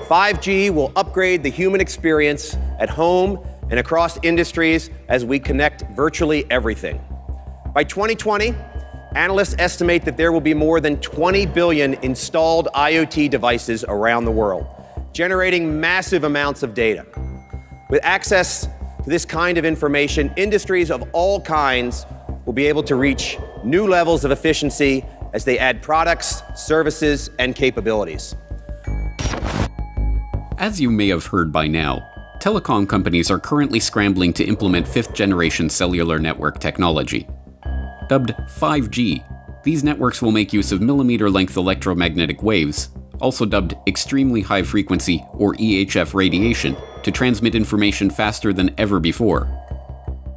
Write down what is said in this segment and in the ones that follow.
5G will upgrade the human experience at home and across industries as we connect virtually everything. By 2020, analysts estimate that there will be more than 20 billion installed IoT devices around the world, generating massive amounts of data. With access to this kind of information, industries of all kinds will be able to reach new levels of efficiency as they add products, services, and capabilities. As you may have heard by now, telecom companies are currently scrambling to implement fifth-generation cellular network technology. Dubbed 5G, these networks will make use of millimeter-length electromagnetic waves, also dubbed extremely high-frequency or EHF radiation, to transmit information faster than ever before.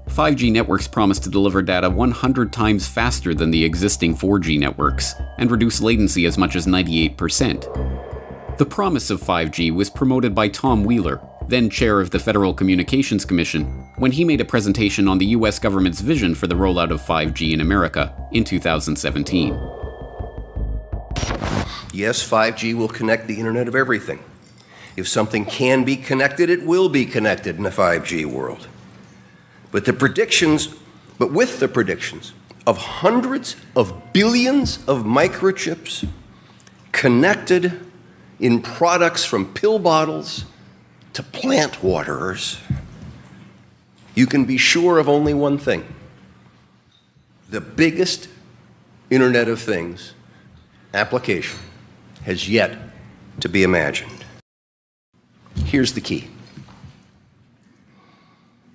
5G networks promise to deliver data 100 times faster than the existing 4G networks, and reduce latency as much as 98%. The promise of 5G was promoted by Tom Wheeler, then chair of the Federal Communications Commission, when he made a presentation on the US government's vision for the rollout of 5G in America in 2017. Yes, 5G will connect the Internet of everything. If something can be connected, it will be connected in a 5G world. But with the predictions of hundreds of billions of microchips connected in products from pill bottles to plant waterers, you can be sure of only one thing. The biggest Internet of Things application has yet to be imagined. Here's the key.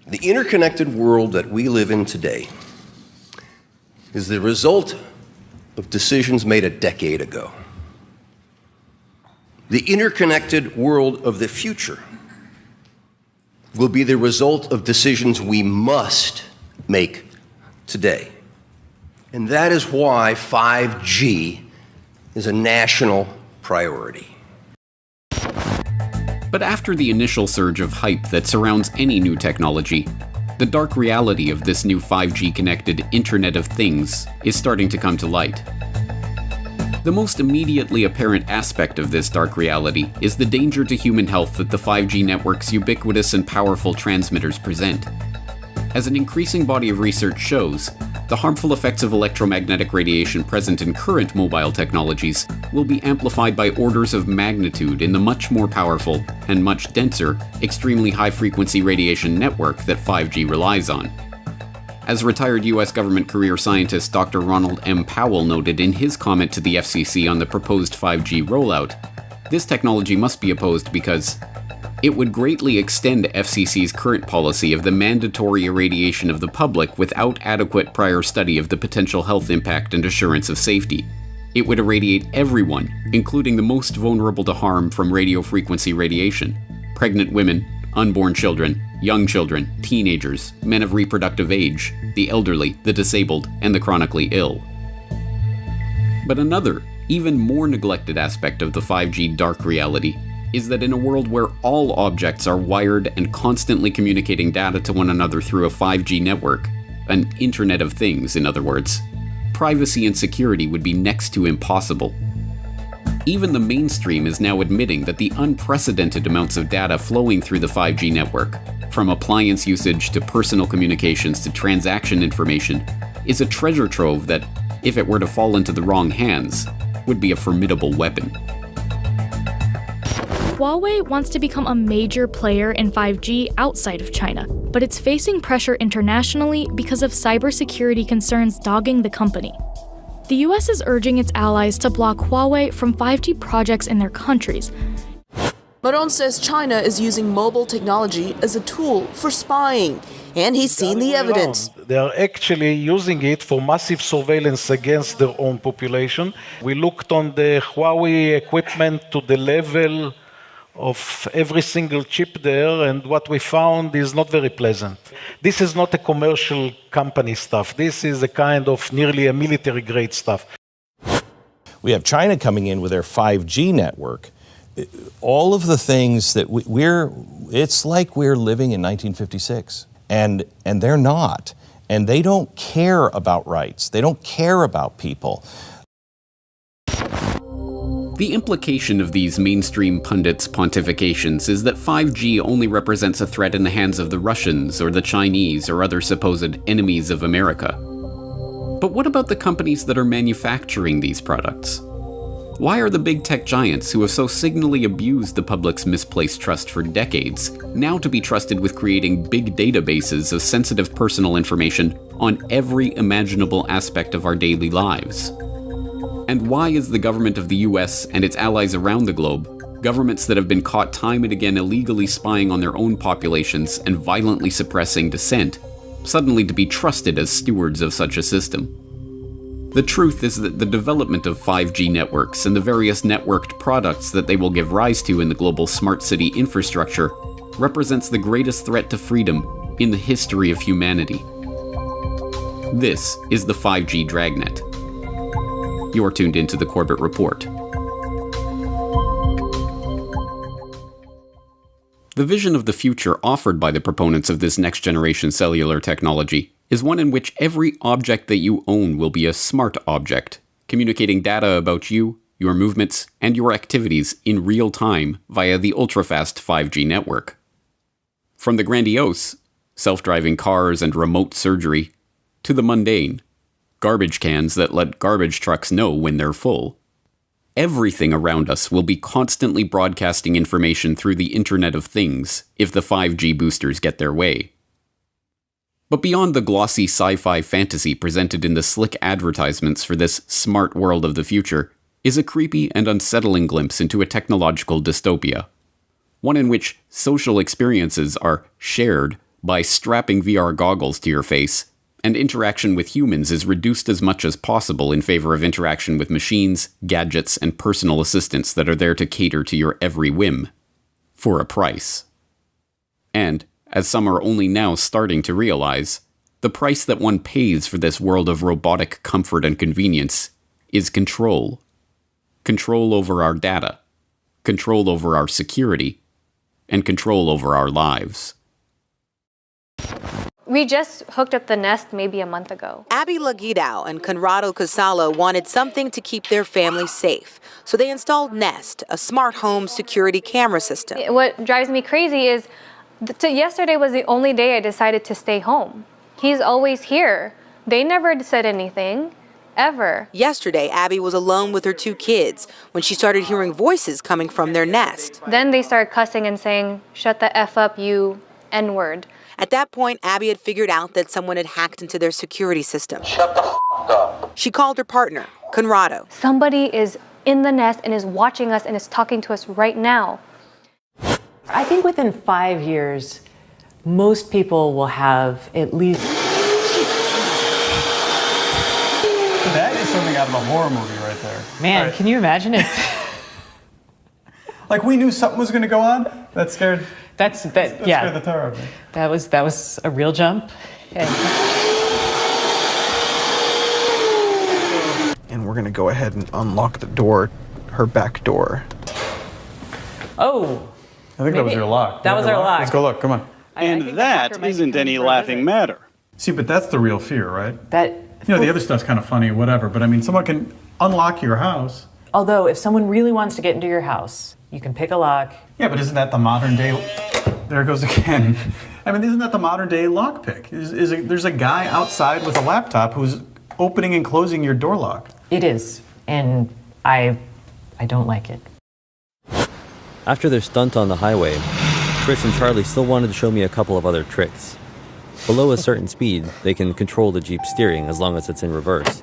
The interconnected world that we live in today is the result of decisions made a decade ago. The interconnected world of the future will be the result of decisions we must make today. And that is why 5G is a national priority. But after the initial surge of hype that surrounds any new technology, the dark reality of this new 5G-connected Internet of Things is starting to come to light. The most immediately apparent aspect of this dark reality is the danger to human health that the 5G network's ubiquitous and powerful transmitters present. As an increasing body of research shows, the harmful effects of electromagnetic radiation present in current mobile technologies will be amplified by orders of magnitude in the much more powerful and much denser, extremely high-frequency radiation network that 5G relies on. As retired US government career scientist Dr. Ronald M. Powell noted in his comment to the FCC on the proposed 5G rollout, this technology must be opposed because it would greatly extend FCC's current policy of the mandatory irradiation of the public without adequate prior study of the potential health impact and assurance of safety. It would irradiate everyone, including the most vulnerable to harm from radio frequency radiation: pregnant women, unborn children, young children, teenagers, men of reproductive age, the elderly, the disabled, and the chronically ill. But another, even more neglected aspect of the 5G dark reality is that in a world where all objects are wired and constantly communicating data to one another through a 5G network, an Internet of Things, in other words, privacy and security would be next to impossible. Even the mainstream is now admitting that the unprecedented amounts of data flowing through the 5G network, from appliance usage to personal communications to transaction information, is a treasure trove that, if it were to fall into the wrong hands, would be a formidable weapon. Huawei wants to become a major player in 5G outside of China, but it's facing pressure internationally because of cybersecurity concerns dogging the company. The US is urging its allies to block Huawei from 5G projects in their countries. Maron says China is using mobile technology as a tool for spying, and he's seen the evidence. They are actually using it for massive surveillance against their own population. We looked on the Huawei equipment to the level of every single chip there, and what we found is not very pleasant. This is not a commercial company stuff. This is a kind of nearly a military grade stuff. We have China coming in with their 5G network. All of the things that it's like we're living in 1956, and they're not. And they don't care about rights. They don't care about people. The implication of these mainstream pundits' pontifications is that 5G only represents a threat in the hands of the Russians or the Chinese or other supposed enemies of America. But what about the companies that are manufacturing these products? Why are the big tech giants who have so signally abused the public's misplaced trust for decades now to be trusted with creating big databases of sensitive personal information on every imaginable aspect of our daily lives? And why is the government of the US and its allies around the globe, governments that have been caught time and again illegally spying on their own populations and violently suppressing dissent, suddenly to be trusted as stewards of such a system? The truth is that the development of 5G networks and the various networked products that they will give rise to in the global smart city infrastructure represents the greatest threat to freedom in the history of humanity. This is the 5G Dragnet. You're tuned into the Corbett Report. The vision of the future offered by the proponents of this next-generation cellular technology is one in which every object that you own will be a smart object, communicating data about you, your movements, and your activities in real time via the ultra-fast 5G network. From the grandiose, self-driving cars and remote surgery, to the mundane, garbage cans that let garbage trucks know when they're full, everything around us will be constantly broadcasting information through the Internet of Things if the 5G boosters get their way. But beyond the glossy sci-fi fantasy presented in the slick advertisements for this smart world of the future is a creepy and unsettling glimpse into a technological dystopia. One in which social experiences are shared by strapping VR goggles to your face, and interaction with humans is reduced as much as possible in favor of interaction with machines, gadgets, and personal assistants that are there to cater to your every whim, for a price. And, as some are only now starting to realize, the price that one pays for this world of robotic comfort and convenience is control. Control over our data, control over our security, and control over our lives. We just hooked up the Nest maybe a month ago. Abby Laguidao and Conrado Casalo wanted something to keep their family safe, so they installed Nest, a smart home security camera system. What drives me crazy is yesterday was the only day I decided to stay home. He's always here. They never said anything, ever. Yesterday, Abby was alone with her 2 kids when she started hearing voices coming from their Nest. Then they started cussing and saying, "Shut the F up, you N-word." At that point, Abby had figured out that someone had hacked into their security system. Shut the f up. She called her partner, Conrado. Somebody is in the Nest and is watching us and is talking to us right now. I think within 5 years, most people will have at least... That is something out of a horror movie right there. Man, right. Can you imagine it? Like we knew something was going to go on? That scared... That scared the tar out of me. That was a real jump. And we're going to go ahead and unlock the door, her back door. Oh! I think that was your lock. That was our lock. Let's go look, come on. And that isn't any laughing matter. See, but that's the real fear, right? That... You know, the other stuff's kind of funny, whatever, but I mean, someone can unlock your house. Although, if someone really wants to get into your house, you can pick a lock. Yeah, but isn't that the modern day... There it goes again. I mean, isn't that the modern day lockpick? There's a guy outside with a laptop who's opening and closing your door lock. It is, and I don't like it. After their stunt on the highway, Chris and Charlie still wanted to show me a couple of other tricks. Below a certain speed, they can control the Jeep's steering as long as it's in reverse,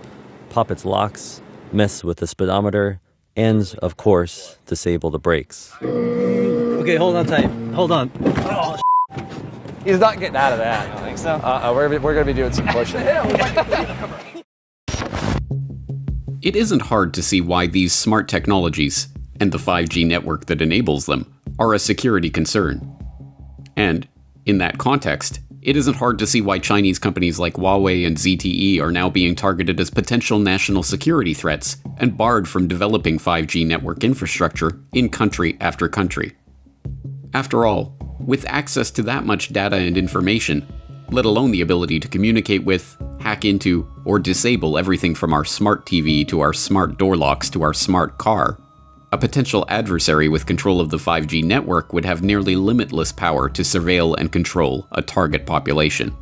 pop its locks, mess with the speedometer, and, of course, disable the brakes. Okay, hold on tight. Hold on. Oh, he's not getting out of that. I don't think so. We're going to be doing some pushing. It isn't hard to see why these smart technologies, and the 5G network that enables them, are a security concern. And, in that context, it isn't hard to see why Chinese companies like Huawei and ZTE are now being targeted as potential national security threats and barred from developing 5G network infrastructure in country after country. After all, with access to that much data and information, let alone the ability to communicate with, hack into, or disable everything from our smart TV to our smart door locks to our smart car, a potential adversary with control of the 5G network would have nearly limitless power to surveil and control a target population.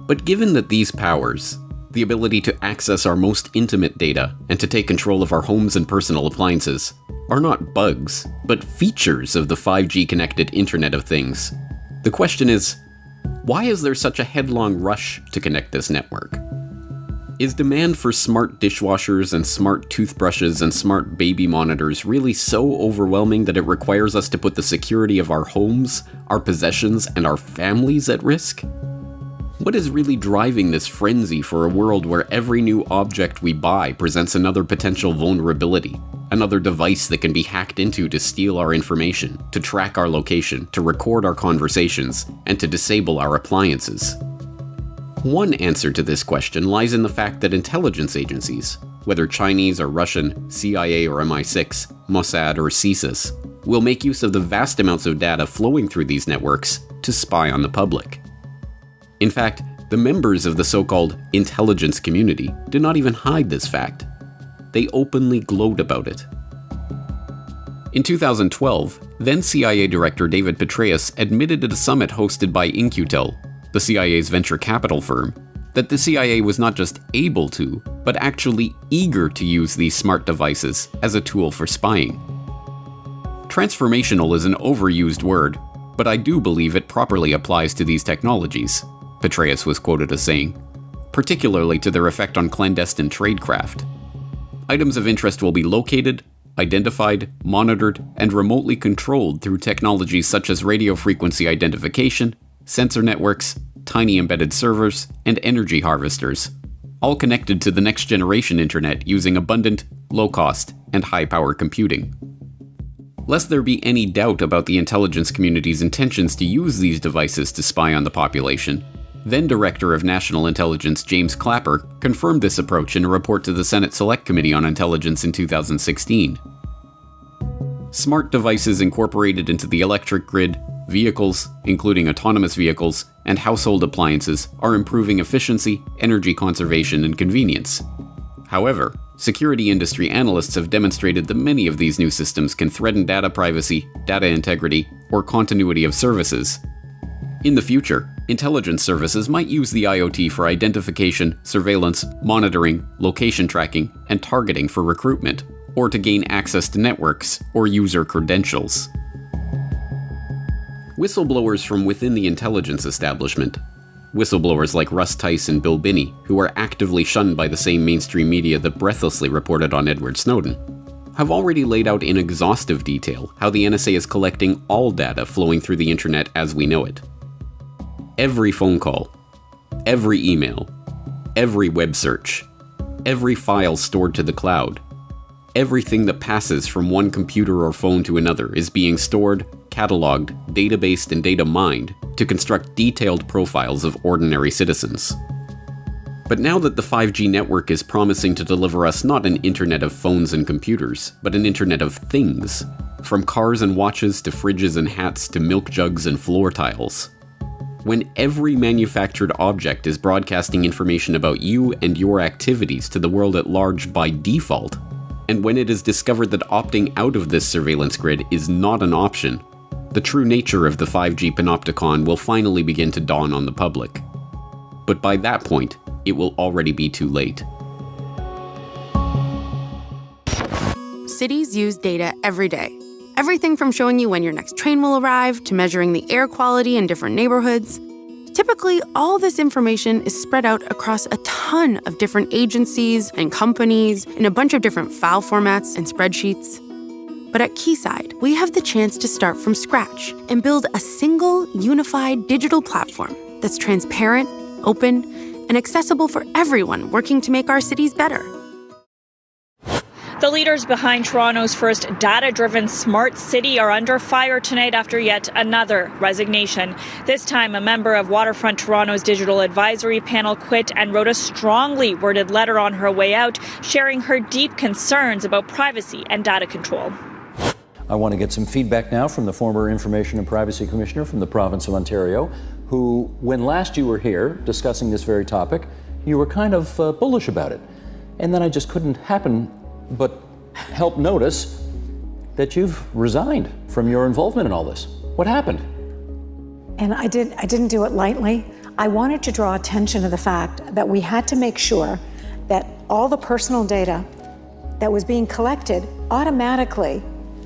But given that these powers, the ability to access our most intimate data and to take control of our homes and personal appliances, are not bugs, but features of the 5G connected Internet of Things, the question is, why is there such a headlong rush to connect this network? Is demand for smart dishwashers and smart toothbrushes and smart baby monitors really so overwhelming that it requires us to put the security of our homes, our possessions, and our families at risk? What is really driving this frenzy for a world where every new object we buy presents another potential vulnerability, another device that can be hacked into to steal our information, to track our location, to record our conversations, and to disable our appliances? One answer to this question lies in the fact that intelligence agencies, whether Chinese or Russian, CIA or MI6, Mossad or CSIS, will make use of the vast amounts of data flowing through these networks to spy on the public. In fact, the members of the so-called intelligence community did not even hide this fact. They openly gloat about it. In 2012, then CIA Director David Petraeus admitted at a summit hosted by In-Q-Tel, the CIA's venture capital firm, that the CIA was not just able to, but actually eager to use these smart devices as a tool for spying. Transformational is an overused word, but I do believe it properly applies to these technologies, Petraeus was quoted as saying, particularly to their effect on clandestine tradecraft. Items of interest will be located, identified, monitored, and remotely controlled through technologies such as radio frequency identification, sensor networks, tiny embedded servers, and energy harvesters, all connected to the next generation internet using abundant, low-cost, and high-power computing. Lest there be any doubt about the intelligence community's intentions to use these devices to spy on the population, then Director of National Intelligence James Clapper confirmed this approach in a report to the Senate Select Committee on Intelligence in 2016. Smart devices incorporated into the electric grid, vehicles, including autonomous vehicles, and household appliances are improving efficiency, energy conservation, and convenience. However, security industry analysts have demonstrated that many of these new systems can threaten data privacy, data integrity, or continuity of services. In the future, intelligence services might use the IoT for identification, surveillance, monitoring, location tracking, and targeting for recruitment, or to gain access to networks or user credentials. Whistleblowers from within the intelligence establishment, whistleblowers like Russ Tice and Bill Binney, who are actively shunned by the same mainstream media that breathlessly reported on Edward Snowden, have already laid out in exhaustive detail how the NSA is collecting all data flowing through the internet as we know it. Every phone call, every email, every web search, every file stored to the cloud, everything that passes from one computer or phone to another is being stored, cataloged, databased, and data mined to construct detailed profiles of ordinary citizens. But now that the 5G network is promising to deliver us not an internet of phones and computers, but an internet of things, from cars and watches to fridges and hats to milk jugs and floor tiles. When every manufactured object is broadcasting information about you and your activities to the world at large by default, and when it is discovered that opting out of this surveillance grid is not an option, the true nature of the 5G panopticon will finally begin to dawn on the public. But by that point, it will already be too late. Cities use data every day. Everything from showing you when your next train will arrive to measuring the air quality in different neighborhoods. Typically, all this information is spread out across a ton of different agencies and companies in a bunch of different file formats and spreadsheets. But at Keysight, we have the chance to start from scratch and build a single, unified digital platform that's transparent, open, and accessible for everyone working to make our cities better. The leaders behind Toronto's first data-driven smart city are under fire tonight after yet another resignation. This time, a member of Waterfront Toronto's digital advisory panel quit and wrote a strongly worded letter on her way out, sharing her deep concerns about privacy and data control. I want to get some feedback now from the former Information and Privacy Commissioner from the province of Ontario, who, when last you were here discussing this very topic, you were kind of bullish about it. And then I just couldn't happen but help notice that you've resigned from your involvement in all this. What happened? And I didn't do it lightly. I wanted to draw attention to the fact that we had to make sure that all the personal data that was being collected automatically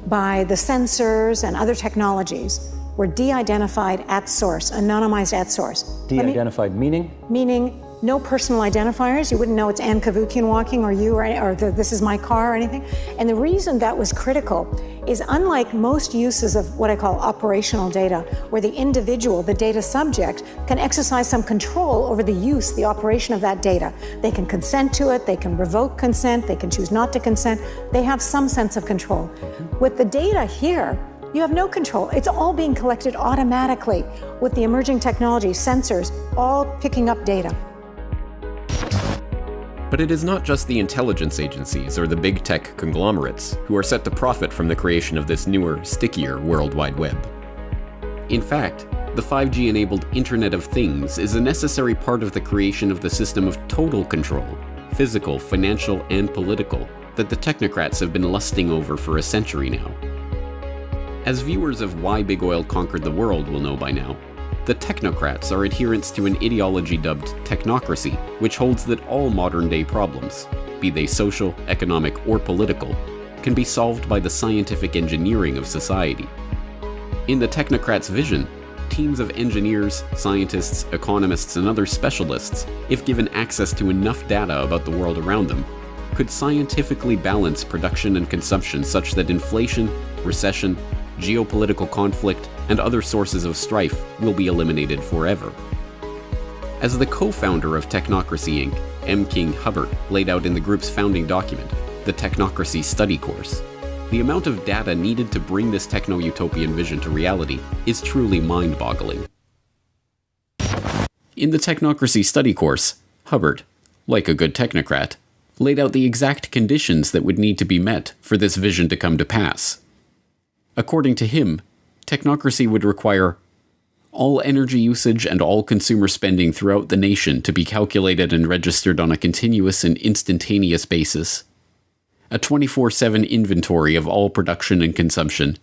by the sensors and other technologies were de-identified at source, anonymized at source. De-identified meaning? Meaning no personal identifiers. You wouldn't know it's Ann Kavukian walking or you or this is my car or anything. And the reason that was critical is unlike most uses of what I call operational data, where the individual, the data subject, can exercise some control over the use, the operation of that data. They can consent to it, they can revoke consent, they can choose not to consent. They have some sense of control. With the data here, you have no control. It's all being collected automatically with the emerging technology, sensors, all picking up data. But it is not just the intelligence agencies or the big tech conglomerates who are set to profit from the creation of this newer, stickier World Wide Web. In fact, the 5G-enabled Internet of Things is a necessary part of the creation of the system of total control, physical, financial, and political, that the technocrats have been lusting over for a century now. As viewers of Why Big Oil Conquered the World will know by now, the technocrats are adherents to an ideology dubbed technocracy, which holds that all modern-day problems, be they social, economic, or political, can be solved by the scientific engineering of society. In the technocrats' vision, teams of engineers, scientists, economists, and other specialists, if given access to enough data about the world around them, could scientifically balance production and consumption such that inflation, recession, geopolitical conflict, and other sources of strife will be eliminated forever. As the co-founder of Technocracy Inc., M. King Hubbert laid out in the group's founding document, the Technocracy Study Course, the amount of data needed to bring this techno-utopian vision to reality is truly mind-boggling. In the Technocracy Study Course, Hubbert, like a good technocrat, laid out the exact conditions that would need to be met for this vision to come to pass. According to him, technocracy would require all energy usage and all consumer spending throughout the nation to be calculated and registered on a continuous and instantaneous basis, a 24/7 inventory of all production and consumption,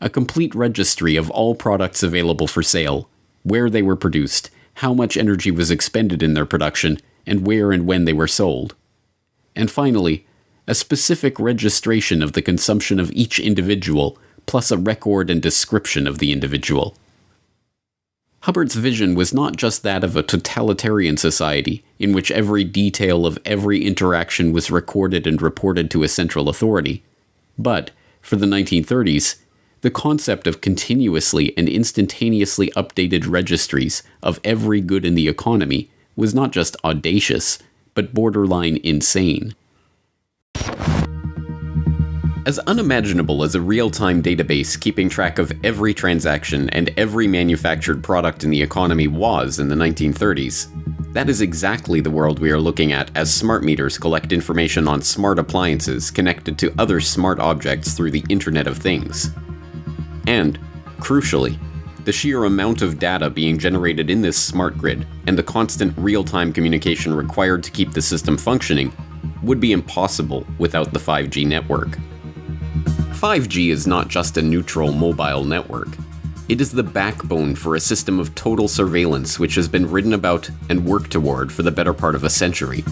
a complete registry of all products available for sale, where they were produced, how much energy was expended in their production, and where and when they were sold, and finally, a specific registration of the consumption of each individual, plus a record and description of the individual. Hubbard's vision was not just that of a totalitarian society in which every detail of every interaction was recorded and reported to a central authority, but, for the 1930s, the concept of continuously and instantaneously updated registries of every good in the economy was not just audacious, but borderline insane. As unimaginable as a real-time database keeping track of every transaction and every manufactured product in the economy was in the 1930s, that is exactly the world we are looking at as smart meters collect information on smart appliances connected to other smart objects through the Internet of Things. And, crucially, the sheer amount of data being generated in this smart grid and the constant real-time communication required to keep the system functioning would be impossible without the 5G network. 5G is not just a neutral mobile network. It is the backbone for a system of total surveillance which has been written about and worked toward for the better part of a century.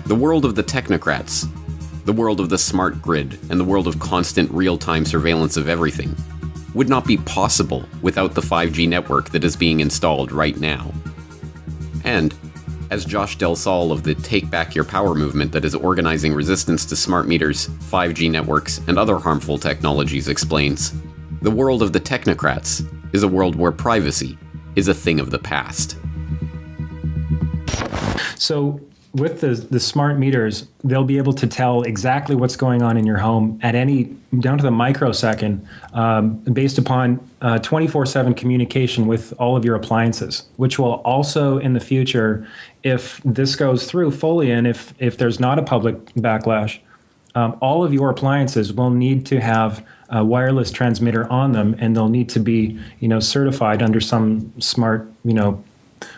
The world of the technocrats, the world of the smart grid, and the world of constant real-time surveillance of everything would not be possible without the 5G network that is being installed right now. And, as Josh Del Sol of the Take Back Your Power movement that is organizing resistance to smart meters, 5G networks, and other harmful technologies explains, the world of the technocrats is a world where privacy is a thing of the past. So with the smart meters, they'll be able to tell exactly what's going on in your home at down to the microsecond, based upon 24/7 communication with all of your appliances, which will also in the future, if this goes through fully and if there's not a public backlash, all of your appliances will need to have a wireless transmitter on them, and they'll need to be, certified under some smart,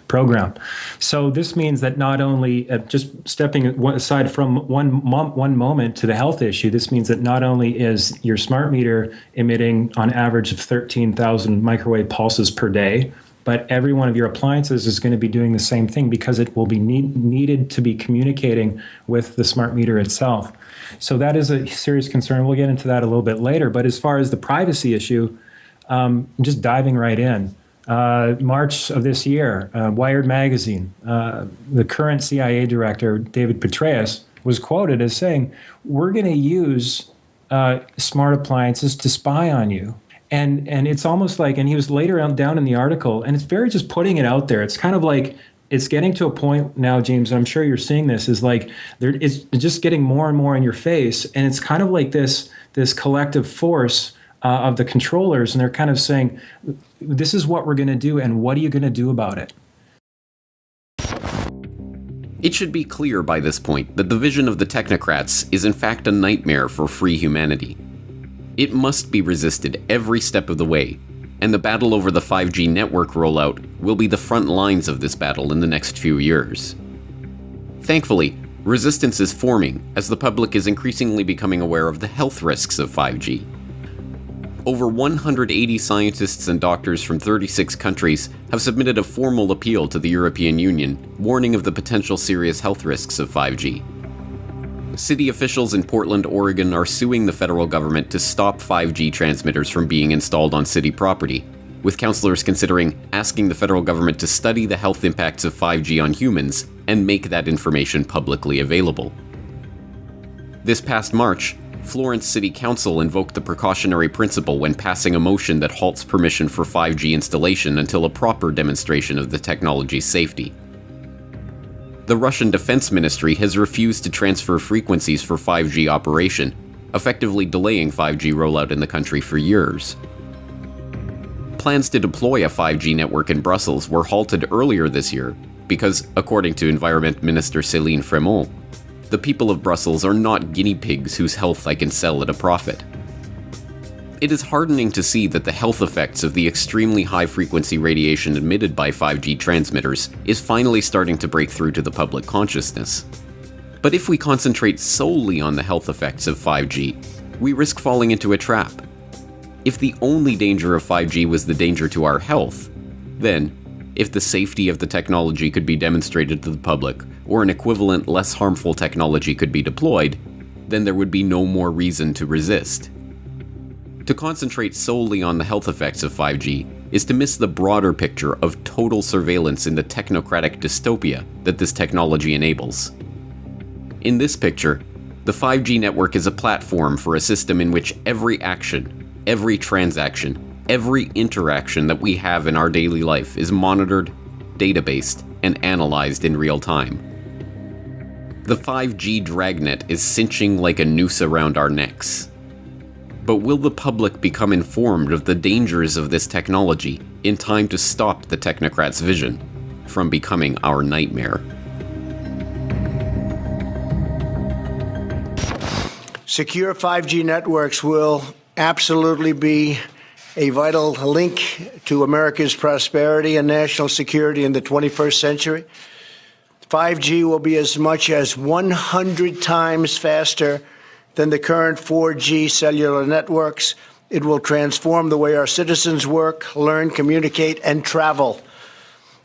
program. So this means that not only, just stepping aside from one moment to the health issue, this means that not only is your smart meter emitting on average of 13,000 microwave pulses per day, but every one of your appliances is going to be doing the same thing because it will be needed to be communicating with the smart meter itself. So that is a serious concern. We'll get into that a little bit later. But as far as the privacy issue, just diving right in. March of this year, Wired magazine, the current CIA director, David Petraeus, was quoted as saying, "We're going to use smart appliances to spy on you." And it's almost like, and he was later down in the article, and it's very just putting it out there. It's kind of like, it's getting to a point now, James, and I'm sure you're seeing this, is like, it's just getting more and more in your face. And it's kind of like this collective force of the controllers, and they're kind of saying, this is what we're going to do, and what are you going to do about it? It should be clear by this point that the vision of the technocrats is in fact a nightmare for free humanity. It must be resisted every step of the way, and the battle over the 5G network rollout will be the front lines of this battle in the next few years. Thankfully, resistance is forming as the public is increasingly becoming aware of the health risks of 5G. Over 180 scientists and doctors from 36 countries have submitted a formal appeal to the European Union, warning of the potential serious health risks of 5G. City officials in Portland, Oregon are suing the federal government to stop 5G transmitters from being installed on city property, with councilors considering asking the federal government to study the health impacts of 5G on humans and make that information publicly available. This past March, Florence City Council invoked the precautionary principle when passing a motion that halts permission for 5G installation until a proper demonstration of the technology's safety. The Russian Defense Ministry has refused to transfer frequencies for 5G operation, effectively delaying 5G rollout in the country for years. Plans to deploy a 5G network in Brussels were halted earlier this year because, according to Environment Minister Céline Frémont, the people of Brussels are not guinea pigs whose health I can sell at a profit. It is heartening to see that the health effects of the extremely high-frequency radiation emitted by 5G transmitters is finally starting to break through to the public consciousness. But if we concentrate solely on the health effects of 5G, we risk falling into a trap. If the only danger of 5G was the danger to our health, then, if the safety of the technology could be demonstrated to the public, or an equivalent less harmful technology could be deployed, then there would be no more reason to resist. To concentrate solely on the health effects of 5G is to miss the broader picture of total surveillance in the technocratic dystopia that this technology enables. In this picture, the 5G network is a platform for a system in which every action, every transaction, every interaction that we have in our daily life is monitored, databased, and analyzed in real time. The 5G Dragnet is cinching like a noose around our necks. But will the public become informed of the dangers of this technology in time to stop the technocrats' vision from becoming our nightmare? Secure 5G networks will absolutely be a vital link to America's prosperity and national security in the 21st century. 5G will be as much as 100 times faster than the current 4G cellular networks. It will transform the way our citizens work, learn, communicate, and travel.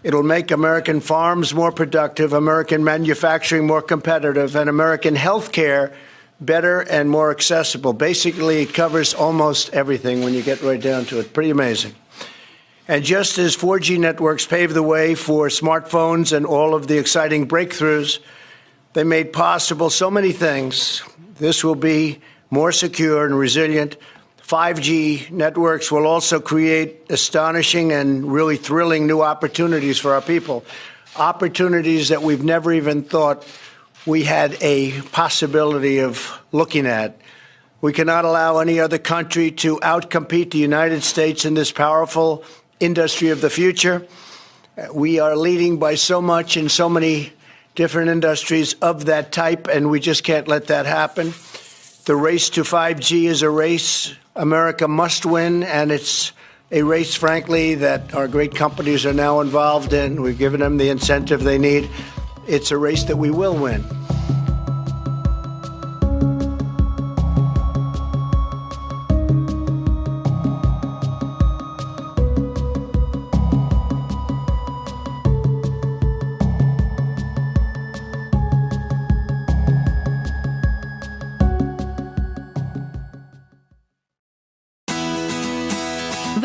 It will make American farms more productive, American manufacturing more competitive, and American healthcare better and more accessible. Basically, it covers almost everything when you get right down to it. Pretty amazing. And just as 4G networks paved the way for smartphones and all of the exciting breakthroughs, they made possible so many things. This will be more secure and resilient. 5G networks will also create astonishing and really thrilling new opportunities for our people, opportunities that we've never even thought we had a possibility of looking at. We cannot allow any other country to outcompete the United States in this powerful industry of the future. We are leading by so much in so many different industries of that type, and we just can't let that happen. The race to 5G is a race America must win, and it's a race, frankly, that our great companies are now involved in. We've given them the incentive they need. It's a race that we will win.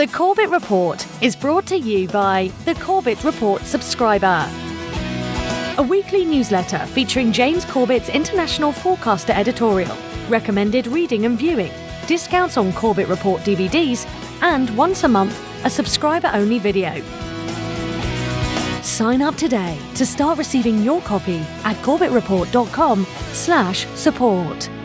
The Corbett Report is brought to you by the Corbett Report subscriber, a weekly newsletter featuring James Corbett's International Forecaster editorial, recommended reading and viewing, discounts on Corbett Report DVDs, and once a month, a subscriber-only video. Sign up today to start receiving your copy at corbettreport.com/support.